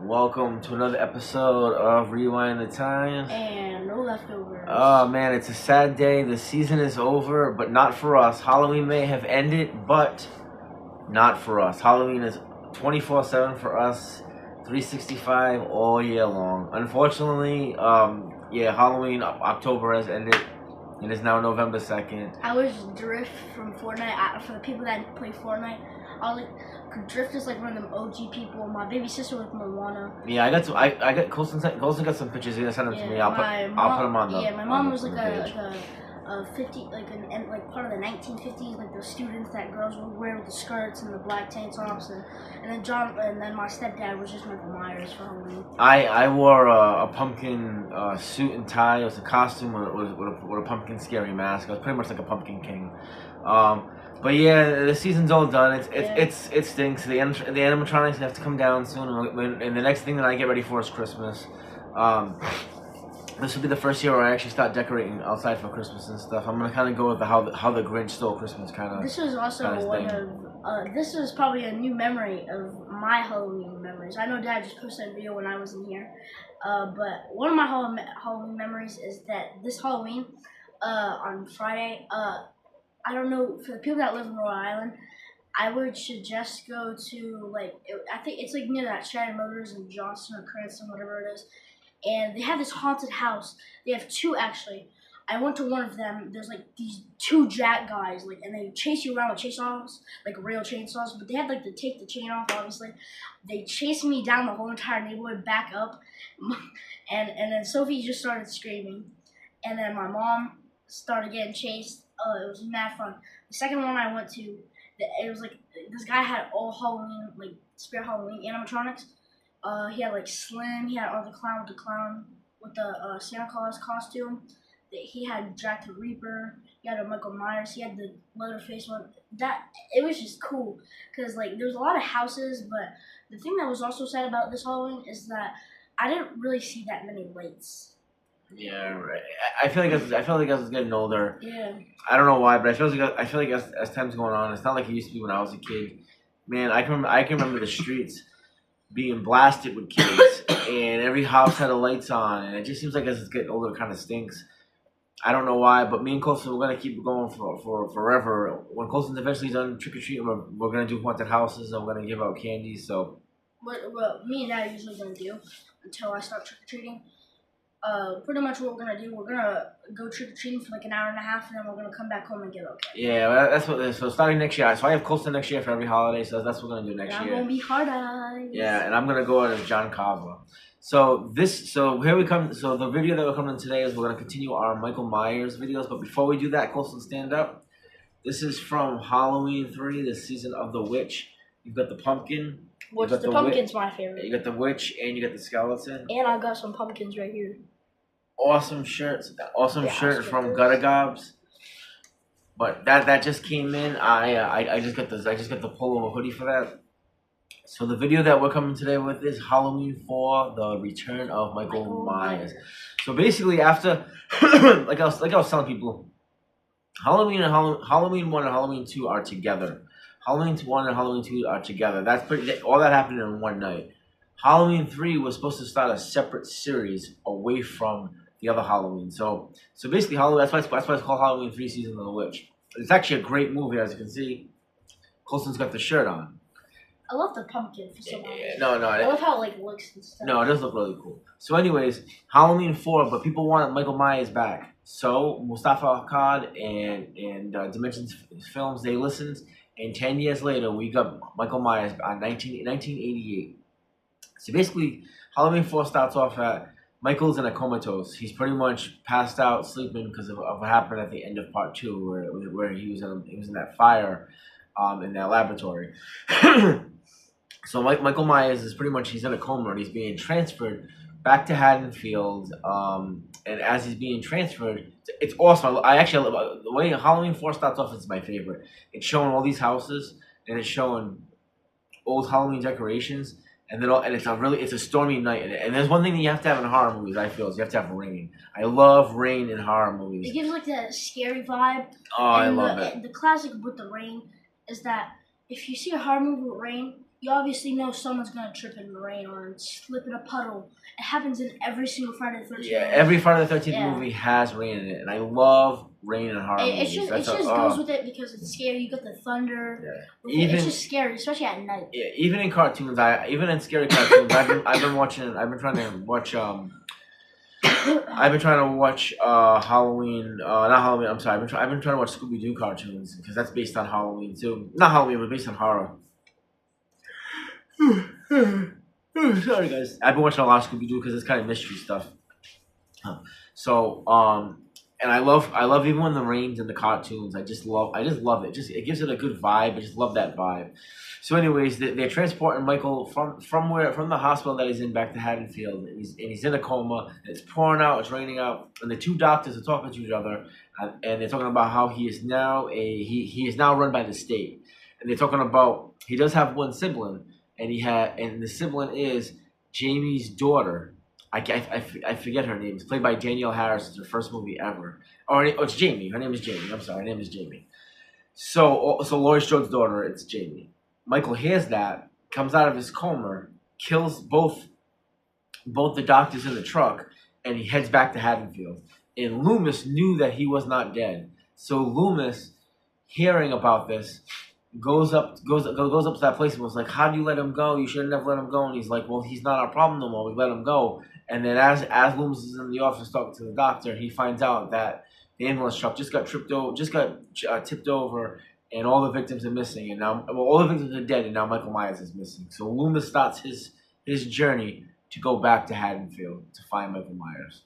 Welcome to another episode of Rewind the Time. And no leftovers. Oh man, it's a sad day. The season is over, but not for us. Halloween may have ended, but not for us. Halloween is 24/7 for us, 365 all year long. Unfortunately, Halloween October has ended. It is now November 2nd. I was Drift from Fortnite. For the people that play Fortnite, I was like, Drift is like one of them OG people. My baby sister was Moana. Yeah, I got Colson got some pictures. He's gonna send them to me. I'll put them on the. Yeah, my mom was like a 50, like part of the 1950s, like the students that girls would wear with the skirts and the black tank tops, and then my stepdad was just Michael Myers for Halloween. I wore a pumpkin suit and tie. It was a costume with a pumpkin scary mask. I was pretty much like a pumpkin king. But yeah, the season's all done. It stinks. The animatronics have to come down soon, and the next thing that I get ready for is Christmas. This will be the first year where I actually start decorating outside for Christmas and stuff. I'm gonna kind of go with how the Grinch stole Christmas kind of. This was also this is probably a new memory of my Halloween memories. I know Dad just posted a video when I wasn't here, but one of my Halloween memories is that this Halloween, on Friday, I don't know, for the people that live in Rhode Island, I would suggest go to I think it's like near that Sheridan Motors in Johnston or Cranston, whatever it is. And they have this haunted house. They have two, actually. I went to one of them. There's like these two jack guys, and they chase you around with chainsaws, like real chainsaws. But they had to take the chain off. Obviously, they chased me down the whole entire neighborhood, back up, and then Sophie just started screaming, and then my mom started getting chased. Oh, it was mad fun. The second one I went to, it was like this guy had all Halloween, Spirit Halloween animatronics. He had Slim. He had the clown with the Santa Claus costume. He had Jack the Reaper. He had a Michael Myers. He had the Leatherface one. It was just cool because there was a lot of houses. But the thing that was also sad about this Halloween is that I didn't really see that many lights. Yeah, right. I feel like as I was getting older. Yeah. I don't know why, but I feel like as time's going on, it's not like it used to be when I was a kid. Man, I can remember the streets being blasted with kids, and every house had the lights on, and it just seems like as it's getting older, it kind of stinks. I don't know why, but me and Colson, we're gonna keep going for forever. When Colson's eventually done trick or treating, we're gonna do haunted houses, and we're gonna give out candy. So, what me and Dad usually gonna do until I start trick or treating. Pretty much what we're gonna do, we're gonna go trick-or-treating for an hour and a half, and then we're gonna come back home and get okay. Yeah, well, that's what it is. So starting next year, so I have Colson next year for every holiday, so that's what we're gonna do next year. I'm gonna be hard eyes. Yeah, and I'm gonna go out as John Carver. So here we come. So the video that we're coming today is we're gonna continue our Michael Myers videos, but before we do that, Colson, stand up. This is from Halloween 3, the season of the witch. You've got the pumpkin. The pumpkin's my favorite. You got the witch and you got the skeleton. And I got some pumpkins right here. Awesome shirts. Awesome shirt from Gutter Gobs. But that just came in. I just got the polo hoodie for that. So the video that we're coming today with is Halloween 4, the return of Michael Myers. So basically after like I was telling people, Halloween 1 and Halloween 2 are together. Halloween 1 and Halloween 2 are together. All that happened in one night. Halloween 3 was supposed to start a separate series away from the other Halloween. So basically Halloween. That's why it's called Halloween 3: Season of the Witch. It's actually a great movie, as you can see. Colson's got the shirt on. I love the pumpkin for some reason. No. I love how it looks and stuff. No, it does look really cool. So anyways, Halloween 4, but people wanted Michael Myers back. So Mustafa Akkad and Dimensions Films, they listened, and 10 years later, we got Michael Myers on 1988. So basically, Halloween 4 starts off at Michael's in a comatose. He's pretty much passed out, sleeping because of what happened at the end of part 2, where he was in that fire, in that laboratory. So Michael Myers is pretty much, he's in a coma and he's being transferred back to Haddonfield. And as he's being transferred, it's awesome. I actually the way Halloween 4 starts off is my favorite. It's showing all these houses and it's showing old Halloween decorations. And it's a stormy night, and there's one thing that you have to have in horror movies. I feel is you have to have rain. I love rain in horror movies. It gives that scary vibe. Oh, I love it. The classic with the rain is that if you see a horror movie with rain, you obviously know someone's gonna trip in the rain or slip in a puddle. It happens in every single Friday the 13th. Yeah, every Friday the 13th movie has rain in it, and I love rain and horror movies. It just goes with it because it's scary. You got the thunder. Yeah. It's just scary, especially at night. Yeah, even in cartoons, even in scary cartoons, I've been trying to watch I've been trying to watch Halloween. Not Halloween. I'm sorry. I've been trying to watch Scooby Doo cartoons because that's based on Halloween too. Not Halloween, but based on horror. Sorry, guys. I've been watching a lot of Scooby Doo because it's kind of mystery stuff. So, and I love even when the rains in the cartoons. I just love it. It gives it a good vibe. I just love that vibe. So, anyways, they're transporting Michael from the hospital that he's in back to Haddonfield, and he's in a coma. It's pouring out, it's raining out, and the two doctors are talking to each other, and they're talking about how he is now run by the state, and they're talking about he does have one sibling, and the sibling is Jamie's daughter. I forget her name. It's played by Danielle Harris. It's her first movie ever. It's Jamie. Her name is Jamie. I'm sorry. Her name is Jamie. So Laurie Strode's daughter. It's Jamie. Michael hears that, comes out of his coma, kills both the doctors in the truck, and he heads back to Haddonfield. And Loomis knew that he was not dead. So Loomis, hearing about this, goes up to that place and was like, "How do you let him go? You should have never let him go." And he's like, "Well, he's not our problem no more. We let him go." And then as Loomis is in the office talking to the doctor, he finds out that the ambulance truck just got tipped over, and all the victims are missing. And now, all the victims are dead, and now Michael Myers is missing. So Loomis starts his journey to go back to Haddonfield to find Michael Myers.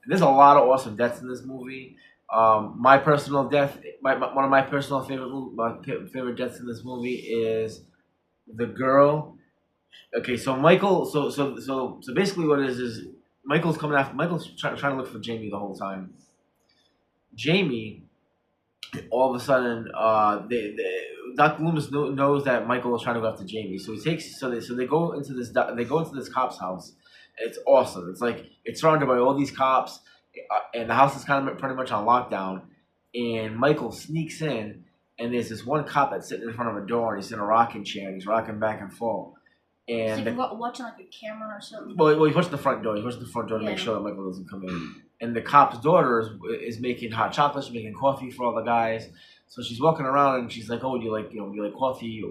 And there's a lot of awesome deaths in this movie. My personal death, one of my personal favorite deaths in this movie is the girl. Okay, so Michael, so basically what it is Michael's trying to look for Jamie the whole time. Jamie, all of a sudden, Dr. Loomis knows that Michael is trying to go after Jamie, so they go into this cop's house. It's awesome. It's like it's surrounded by all these cops, and the house is kind of pretty much on lockdown. And Michael sneaks in, and there's this one cop that's sitting in front of a door, and he's in a rocking chair, and he's rocking back and forth. And he's watching like a camera or something. Well, he pushed the front door. He pushed the front door to make sure that Michael doesn't come in. And the cop's daughter is making hot chocolate. She's making coffee for all the guys. So she's walking around and she's like, "Oh, do you like coffee?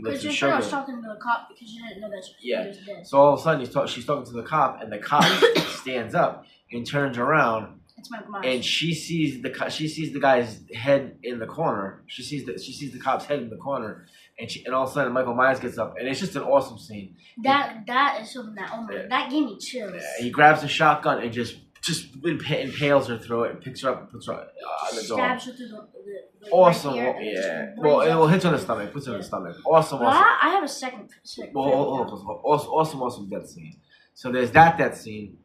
Like some sugar." I was talking to the cop because you didn't know that she was dead. So all of a sudden she's talking to the cop, and the cop stands up and turns around. It's Michael Myers. And she sees the guy's head in the corner. She sees the cop's head in the corner, and all of a sudden Michael Myers gets up, and it's just an awesome scene. That is something that gave me chills. Yeah, he grabs a shotgun and just impales her through it and picks her up and puts her on the door. Stabs her through the awesome. right Yeah. Well, it will hit her in the stomach. Puts her in the stomach. Awesome. I have a second. Awesome death scene. So there's that death scene.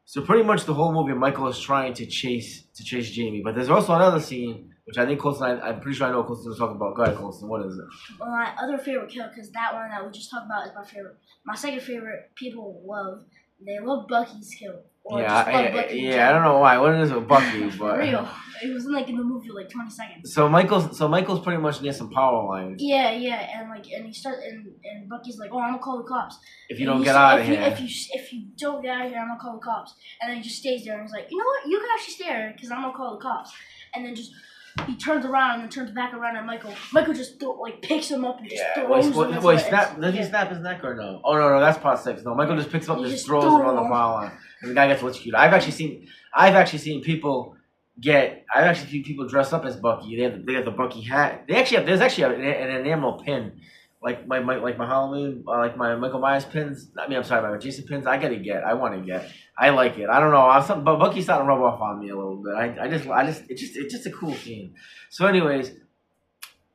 So pretty much the whole movie, Michael is trying to chase Jamie. But there's also another scene, which I think Colson, I'm pretty sure I know what Colson was talking about. Go ahead, Colson. What is it? Well, my other favorite kill, because that one that we just talked about is my favorite. My second favorite, people love. They love Bucky's kill. I don't know why. What is it with Bucky? But for real, it was in the movie 20 seconds. So Michael's pretty much near some power lines. Yeah, and he starts and Bucky's like, "Oh, I'm gonna call the cops. If you don't get out of here. If you don't get out of here, I'm gonna call the cops." And then he just stays there and he's like, "You know what? You can actually stay there because I'm gonna call the cops." And then he turns around and then turns back around at Michael. Michael just picks him up and just throws him. Does he snap his neck or no? Oh no, that's part 6. No, Michael just picks him up and just throws him on the foul line, and the guy gets electrocuted. I've actually seen people dress up as Bucky. They have the Bucky hat. There's actually an enamel pin. Like my Halloween, like my Michael Myers pins. I'm sorry, my Jason pins. I want to get. I like it. I don't know. But Bucky's starting to rub off on me a little bit. It's just a cool scene. So, anyways,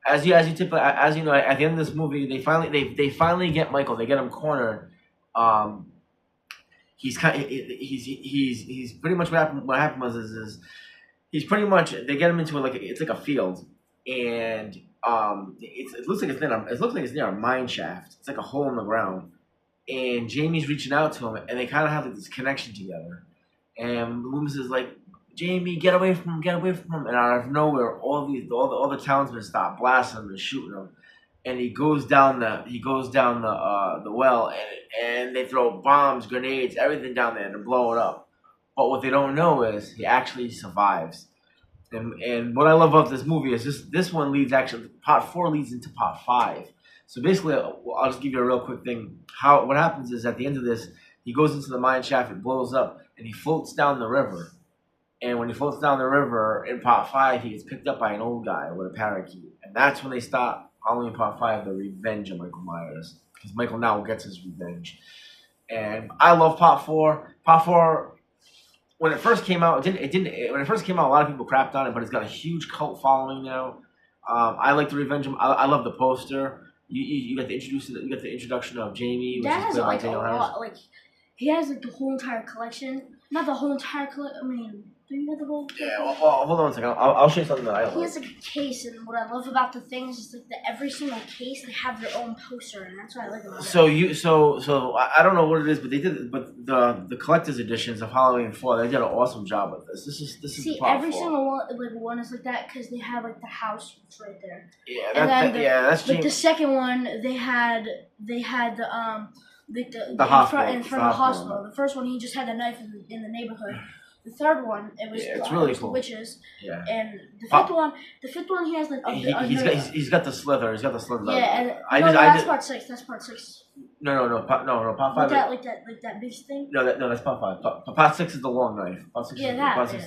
as you know, at the end of this movie, they finally get Michael. They get him cornered. He's pretty much what happened was is he's pretty much they get him into it's like a field, and it looks like it's near a mine shaft. It's like a hole in the ground, and Jamie's reaching out to him, and they kind of have this connection together. And Loomis is like, "Jamie, get away from him! Get away from him!" And out of nowhere, all the townsmen stop blasting him and shooting him. and he goes down the well, and they throw bombs, grenades, everything down there to blow it up. But what they don't know is he actually survives. And what I love about this movie is this one leads actually part 4 leads into part 5. So basically, I'll just give you a real quick thing. What happens is at the end of this, he goes into the mine shaft, it blows up, and he floats down the river. And when he floats down the river in part 5, he gets picked up by an old guy with a parakeet, and that's when they start Halloween part 5, the revenge of Michael Myers, because Michael now gets his revenge. And I love part 4. Part 4. When it first came out, when it first came out, a lot of people crapped on it, but it's got a huge cult following now. I like the revenge. I love the poster. You got the introduction of Jamie. Dad has like a lot. Like he has like the whole entire collection. Not the whole entire collection. I mean, do you have the whole? Yeah. Well, hold on a second. I'll show you something that I like. He has like a case, and what I love about the things is like that every single case they have their own poster, and that's what I like about it. So I don't know what it is, but they did. But the collector's editions of Halloween 4, they did an awesome job with this. This is See, every single one is like that because they have like the house right there. Yeah, that's like the second one they had the hospital in front of the hospital. The first one he just had a knife in the neighborhood. The third one it was it's really cool. The witches. Yeah. And the fifth one he has like he's got the slither. He's got the slither. Yeah, and that's part 6. That's part 6. No. Part 5. Like that big thing. No, that's part 5. Part 6 is the long knife. Part 6 is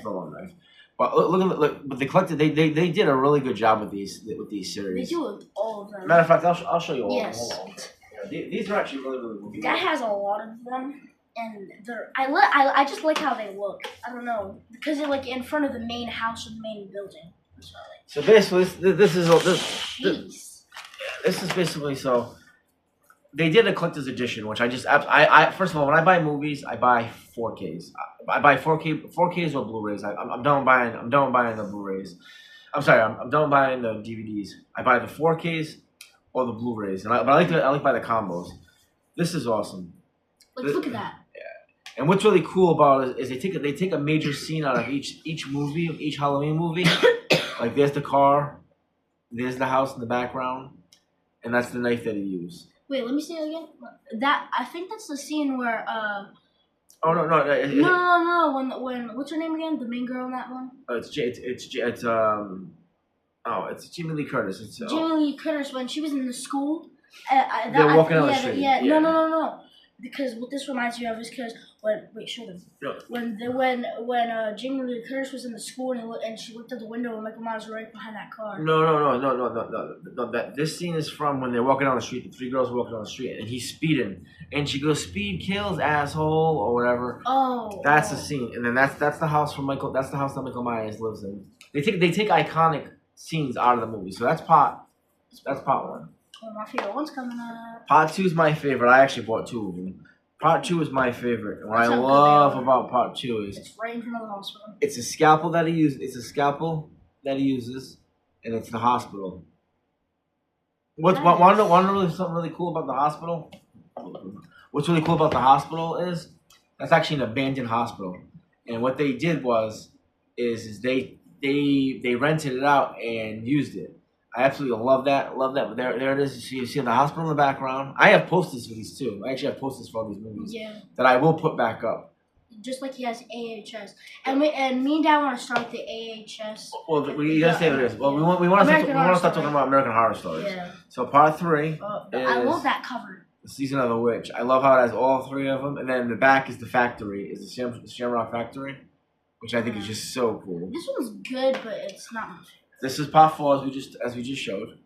the long knife. But look, but the collector they did a really good job with these series. They do with all of them. Matter of fact, I'll show you all. Yes. Yeah, these are actually really good. That has a lot of them. And I just like how they look. I don't know because they're like in front of the main house or the main building. That's what I like. So basically, this is basically so. They did a collector's edition, which I first of all, when I buy movies, I buy 4Ks. I buy 4Ks or Blu-rays. I'm done buying the Blu-rays. I'm sorry, I'm done buying the DVDs. I buy the 4Ks or the Blu-rays, but I like to buy the combos. This is awesome. Look at that. And what's really cool about it is they take a major scene out of each movie, each Halloween movie. Like there's the car, there's the house in the background, and that's the knife that he used. Wait, let me say it again. I think that's the scene where Oh no. No. When what's her name again? The main girl in that one. It's Jamie Lee Curtis. Jamie Lee Curtis when she was in the school. They're walking down the street. Yeah. No. Because what this reminds me of is because show them. No. When Jamie Lee Curtis was in the school and she looked out the window and Michael Myers was right behind that car. No. This scene is from when they're walking down the street. The 3 girls are walking down the street, and he's speeding, and she goes, "Speed kills, asshole," or whatever. Oh. That's the scene, and then that's the house from Michael. That's the house that Michael Myers lives in. They take iconic scenes out of the movie, so that's part 1. Oh, my favorite one's coming up. Part 2 is my favorite. I actually bought 2 of them. Part 2 is my favorite. And what I love about Part 2 is it's right in front of the hospital. It's a scalpel that he uses. It's a scalpel that he uses, and it's the hospital. Want to know something really cool about the hospital? What's really cool about the hospital is that's actually an abandoned hospital, and what they did is they rented it out and used it. I absolutely love that. But there it is. You see the hospital in the background. I have posters for these too. I actually have posters for all these movies. Yeah. That I will put back up. Just like he has AHS, and me and Dad want to start the AHS. Well, we gotta say what it is. Well, we want to start talking about American Horror Stories. Yeah. So part 3. I love that cover. The Season of the Witch. I love how it has all 3 of them, and then the back is the factory. Is the Shamrock Factory, which I think is just so cool. This one's good, but it's not much. This is part 4 as we just showed.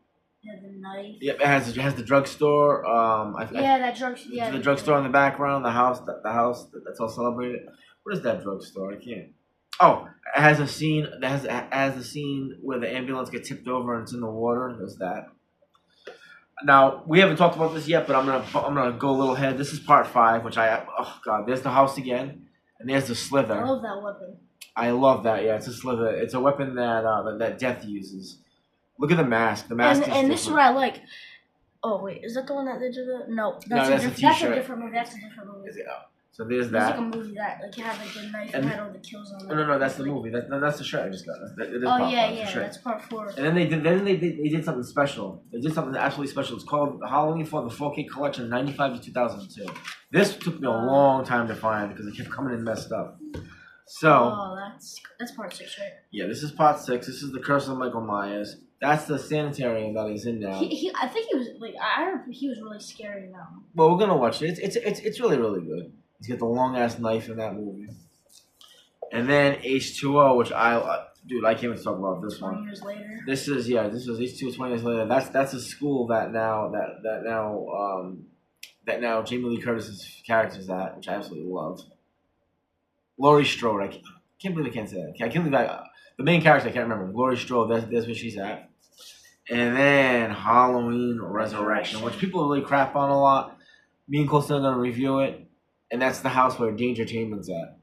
Yeah, the knife. Yep, it has the drugstore. That drugstore. Yeah, the drugstore in the background. The house that's all celebrated. What is that drugstore? I can't. Oh, it has a scene that has a scene where the ambulance gets tipped over and it's in the water. There's that. Now we haven't talked about this yet, but I'm gonna go a little ahead. This is part 5, which there's the house again, and there's the slither. I love that weapon. I love that. Yeah, it's a slither. It's a weapon that Death uses. Look at the mask. The mask and this is what I like. Oh wait, is that the one that they did? No, that's a different movie. That's a different movie. So there's There's like that. a movie that like had like the knife And and had all the kills on it. No, that's the Like- movie. That's the shirt I just got. That's Oh part yeah, five, yeah, the shirt. that's part 4. And then they did something special. They did something absolutely special. It's called Halloween 4, the 4K collection, 95 to 2002. This took me a long time to find because it kept coming in messed up. So Oh, that's part 6, right? yeah, this is part 6. This is the Curse of Michael Myers. That's the sanitarium that he's in now. I think he was like I remember he was really scary in that one. Well, we're gonna watch it. It's really really good. He's got the long ass knife in that movie. And then H2O, which dude, I can't even talk about this 20 one. years later. This was H2O 20 years later. That's a school that now Jamie Lee Curtis's character's at, which I absolutely love. Laurie Strode, I can't believe I can't say that. I can't believe the main character I can't remember. Laurie Strode, that's where she's at. And then Halloween Resurrection, which people really crap on a lot. Me and Colson are gonna review it, and that's the house where Danger Chambers at.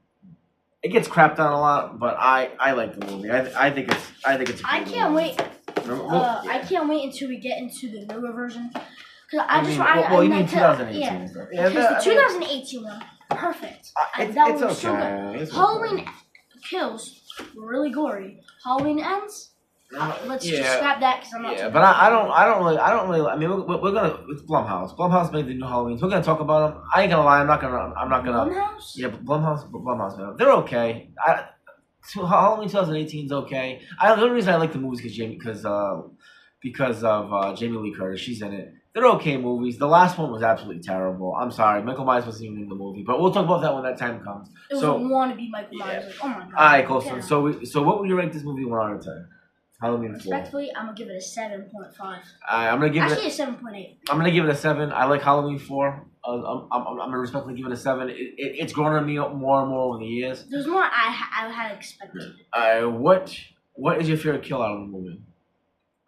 It gets crapped on a lot, but I like the movie. I think it's a good I can't movie. wait. I can't wait until we get into the newer version. Cause you mean 2018? Yeah, Yeah, because the 2018 one, perfect. And that it's one was so okay. good. It's Halloween okay. kills were really gory. Halloween ends. Let's just Yeah. scrap that because I'm not. Yeah, too but bad. I don't really. I mean, we're gonna. It's Blumhouse. Blumhouse made the new Halloweens. We're gonna talk about them. I ain't gonna lie. I'm not gonna. Blumhouse? Yeah, but Blumhouse, man. They're okay. Halloween 2018 is okay. The only reason I like the movies because of Jamie Lee Curtis. She's in it. They're okay movies. The last one was absolutely terrible. I'm sorry. Michael Myers wasn't even in the movie, but we'll talk about that when that time comes. It was a wannabe Michael Myers. Like, oh my god. All right, Colson. Yeah. So what would you rank this movie 1 out of 10? Halloween 4. Respectfully, I'm gonna give it a 7.5. I'm gonna give Actually, it. a 7.8. I'm gonna give it a 7. I like Halloween 4. I'm gonna respectfully give it a 7. It's grown on me more and more over the years. There's more I had expected. What is your favorite kill out of the movie?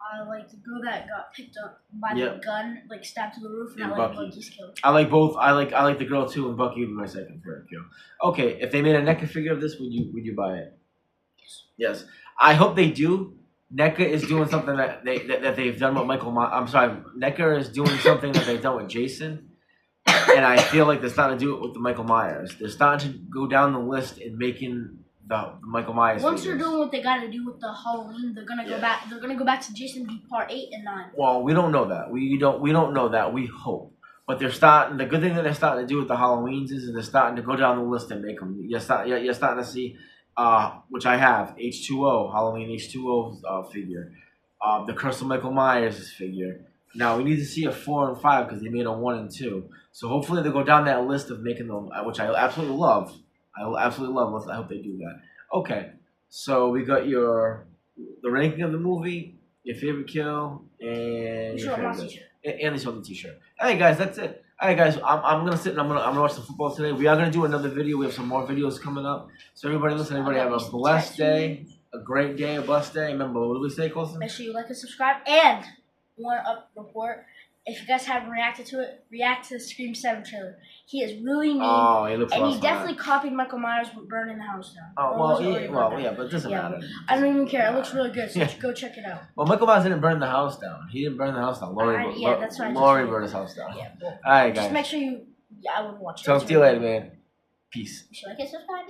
I like the girl that got picked up by Yep. the gun, like stabbed to the roof, and And I like Bucky. Bucky's kill. I like both. I like the girl too, and Bucky would be my second favorite kill. Okay, if they made a NECA figure of this, would you buy it? Yes. I hope they do. NECA is doing something that they've done with Michael. I'm sorry, NECA is doing something that they've done with Jason, and I feel like they're starting to do it with the Michael Myers. They're starting to go down the list and making the Michael Myers. Once figures. they're doing what they gotta do with the Halloween, they're gonna go back. They're gonna go back to Jason B part 8 and 9. Well, we don't know that. We don't know that. We hope. But they're starting. The good thing that they're starting to do with the Halloweens is they're starting to go down the list and make them. You're starting to see, which I have H2O Halloween H2O figure, the Curse of Michael Myers figure. Now we need to see a 4 and 5 because they made a 1 and 2. So hopefully they go down that list of making them, which I absolutely love. I absolutely love. I hope they do that. Okay, so we got the ranking of the movie, your favorite kill, and Sure, my t-shirt. And they showed the t-shirt. All right, guys, that's it. All right, guys, I'm gonna sit and I'm gonna watch some football today. We are gonna do another video. We have some more videos coming up. So everybody, listen. Everybody have a blessed day, a great day, a blessed day. Remember, what do we say, Colson? Make sure you like and subscribe. And one up report. If you guys haven't reacted to it, react to the Scream 7 trailer. He is really mean. Oh, he looks and awesome. he definitely copied Michael Myers with burning the house down. Oh, Or well, was it already burned down? yeah, but it doesn't matter. I don't even care. It looks really good, so Yeah. go check it out. Well, Michael Myers didn't burn the house down. He didn't burn the house down. Yeah, that's what I just Laurie said. burned his house down. Yeah, well, All right, just guys. make sure you. Yeah, I would watch it. Talk It's to you really later, good. man. Peace. Make sure you like and subscribe.